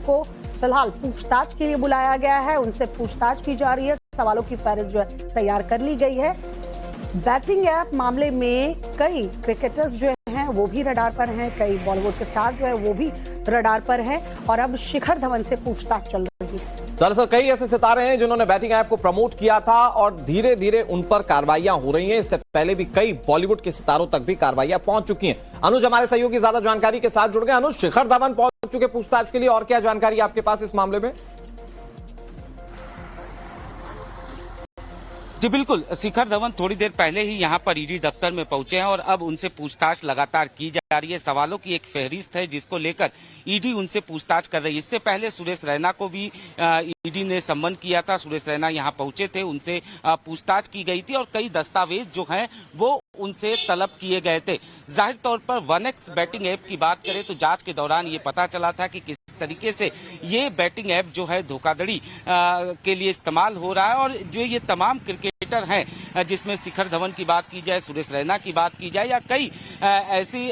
को फिलहाल पूछताछ के लिए बुलाया गया है, उनसे पूछताछ की जा रही है। सवालों की फहरिस्त जो है तैयार कर ली गई है। बैटिंग ऐप मामले में कई क्रिकेटर्स जो हैं वो भी रडार पर हैं, कई बॉलीवुड के स्टार जो है वो भी रडार पर हैं और अब शिखर धवन से पूछताछ चल रही है। दरअसल कई ऐसे सितारे हैं जिन्होंने बैटिंग ऐप को प्रमोट किया था और धीरे धीरे उन पर कार्रवाइयां हो रही हैं। इससे पहले भी कई बॉलीवुड के सितारों तक भी कार्रवाइयां पहुंच चुकी हैं। अनुज हमारे सहयोगी ज्यादा जानकारी के साथ जुड़ गए। अनुज, शिखर धवन पहुंच चुके पूछताछ के लिए, और क्या जानकारी आपके पास इस मामले में? जी बिल्कुल, शिखर धवन थोड़ी देर पहले ही यहां पर ईडी दफ्तर में पहुंचे हैं और अब उनसे पूछताछ लगातार की जा रही है। सवालों की एक फहरिस्त है जिसको लेकर ईडी उनसे पूछताछ कर रही है। इससे पहले सुरेश रैना को भी ईडी ने सम्मन किया था। सुरेश रैना यहां पहुंचे थे, उनसे पूछताछ की गई थी और कई दस्तावेज जो हैं वो उनसे तलब किए गए थे। जाहिर तौर पर 1x बैटिंग ऐप की बात करें तो जांच के दौरान ये पता चला था कि किस तरीके से ये बैटिंग ऐप जो है धोखाधड़ी के लिए इस्तेमाल हो रहा है और जो ये तमाम क्रिकेटर हैं, जिसमें शिखर धवन की बात की जाए, सुरेश रैना की बात की जाए या कई ऐसी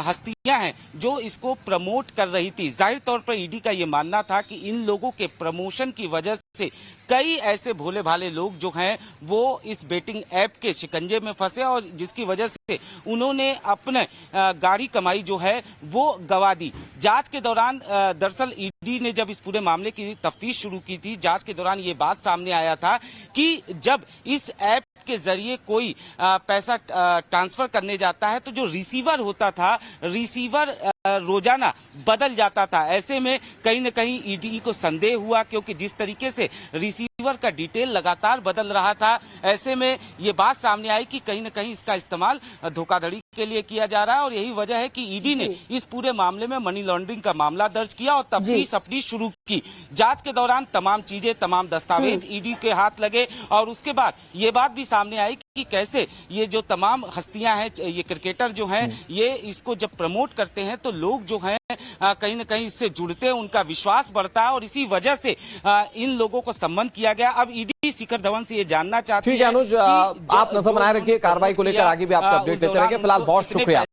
हस्तियां हैं जो इसको प्रमोट कर रही थी। जाहिर तौर पर ईडी का ये मानना था कि इन लोगों के प्रमोशन की वजह से कई ऐसे भोले भाले लोग जो हैं वो इस बेटिंग ऐप के शिकंजे में फंसे और जिसकी वजह से उन्होंने अपने गाड़ी कमाई जो है वो गवा दी। जांच के दौरान दरअसल ईडी ने जब इस पूरे मामले की तफ्तीश शुरू की थी, जांच के दौरान ये बात सामने आया था कि जब इस ऐप के जरिए कोई पैसा ट्रांसफर करने जाता है तो जो रिसीवर होता था, रिसीवर रोजाना बदल जाता था। ऐसे में कहीं न कहीं ईडी को संदेह हुआ क्योंकि जिस तरीके से रिसीवर का डिटेल लगातार बदल रहा था, ऐसे में ये बात सामने आई कि कहीं न कहीं इसका इस्तेमाल धोखाधड़ी के लिए किया जा रहा है और यही वजह है कि ईडी ने इस पूरे मामले में मनी लॉन्ड्रिंग का मामला दर्ज किया और तफ्तीश शुरू की। जांच के दौरान तमाम चीजें, तमाम दस्तावेज ईडी के हाथ लगे और उसके बाद ये बात भी सामने आई कि कैसे ये जो तमाम हस्तियां हैं, ये क्रिकेटर जो हैं, ये इसको जब प्रमोट करते हैं तो लोग जो हैं कहीं न कहीं इससे जुड़ते हैं, उनका विश्वास बढ़ता है और इसी वजह से इन लोगों को सम्मन किया गया। अब ईडी शिखर धवन से ये जानना चाहती है। ठीक है अनुज, आप नजर बनाए रखिए, कार्रवाई को लेकर आगे भी आपसे अपडेट देते रहेंगे। फिलहाल बहुत शुक्रिया।